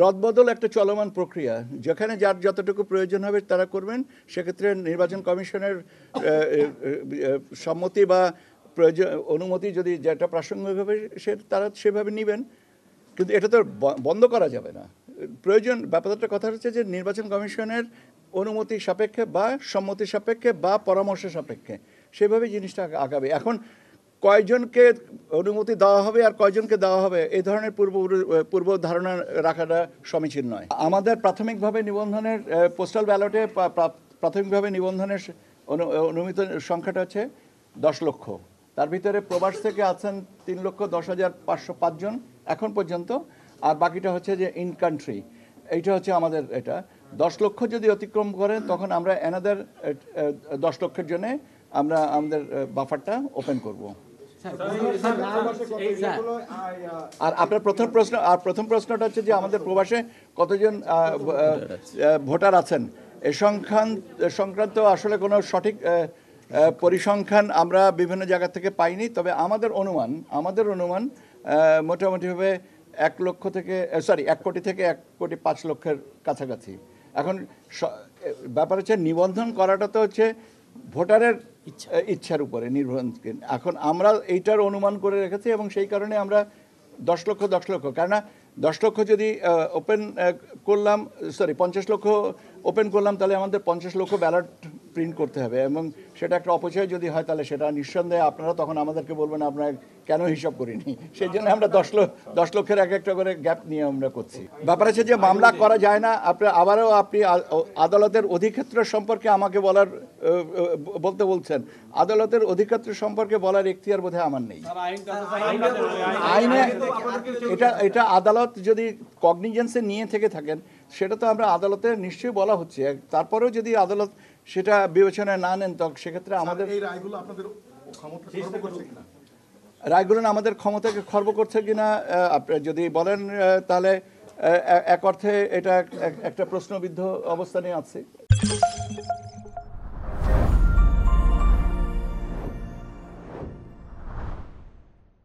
রদবদল একটা চলমান প্রক্রিয়া, যেখানে যার যতটুকু প্রয়োজন হবে তারা করবেন। সেক্ষেত্রে নির্বাচন কমিশনের সম্মতি বা প্রয়োজন অনুমতি যদি যেটা প্রাসঙ্গিক হবে তারা সেভাবে নেবেন, কিন্তু এটা তো বন্ধ করা যাবে না। প্রয়োজন ব্যাপারটা কথা হচ্ছে যে নির্বাচন কমিশনের অনুমতি সাপেক্ষে বা সম্মতি সাপেক্ষে বা পরামর্শ সাপেক্ষে সেভাবে জিনিসটা আগাবে। এখন কয়জনকে অনুমতি দেওয়া হবে আর কয়জনকে দেওয়া হবে এই ধরনের পূর্ব ধারণা রাখাটা সমীচীন নয়। আমাদের প্রাথমিকভাবে নিবন্ধনের পোস্টাল ব্যালটে প্রাথমিকভাবে নিবন্ধনের অনুমিত সংখ্যাটা হচ্ছে 10 লক্ষ। তার ভিতরে প্রবাস থেকে আছেন 3,10,505 জন এখন পর্যন্ত, আর বাকিটা হচ্ছে যে ইন কান্ট্রি। এইটা হচ্ছে আমাদের এটা 10 লক্ষ যদি অতিক্রম করেন তখন আমরা অ্যানাদার 10 লক্ষের জন্য আমরা আমাদের বাফারটা ওপেন করব। আর আপনার প্রথম প্রশ্নটা হচ্ছে যে আমাদের প্রবাসে কতজন ভোটার আছেন এ সংক্রান্ত আসলে কোনো সঠিক পরিসংখ্যান আমরা বিভিন্ন জায়গা থেকে পাইনি। তবে আমাদের অনুমান মোটামুটিভাবে 1 কোটি থেকে 1,05 লক্ষের কাছাকাছি। এখন ব্যাপার হচ্ছে নিবন্ধন করাটা তো হচ্ছে ভোটারের ইচ্ছার উপরে নির্ভরশীল। এখন আমরা এইটার অনুমান করে রেখেছি এবং সেই কারণে আমরা 10 লক্ষ, কেননা 10 লক্ষ যদি ওপেন করলাম 50 লক্ষ ওপেন করলাম তাহলে আমাদের 50 লক্ষ ব্যালট প্রিন্ট করতে হবে এবং সেটা একটা অপচয় যদি হয় তাহলে সেটা নিঃসন্দেহে আপনারা তখন আমাদেরকে বলবেন আপনারা কেন হিসাব করিনি। সেই জন্য আমরা 10 লক্ষের একটা করে গ্যাপ নিয়ে আমরা করছি। ব্যাপার আছে যে মামলা করা যায় না। আপনি আদালতের অধিক্ষেত্র সম্পর্কে আমাকে বলতে বলছেন। আদালতের অধিক্ষেত্র সম্পর্কে বলার এখতিয়ার বোধহয় আমার নেই। আইনে এটা আদালত যদি কগনিজেন্সে নিয়ে থেকে থাকেন সেটা তো আমরা আদালতে নিশ্চয়ই বলা হচ্ছে। তারপরেও যদি আদালত সেটা বিবেচনায় না নেন তখন সেক্ষেত্রে আমাদের রায়গুলো আমাদের ক্ষমতাকে খর্ব করছে কিনা আপনি যদি বলেন তাহলে এক অর্থে এটা একটা প্রশ্নবিদ্ধ অবস্থানে আছে।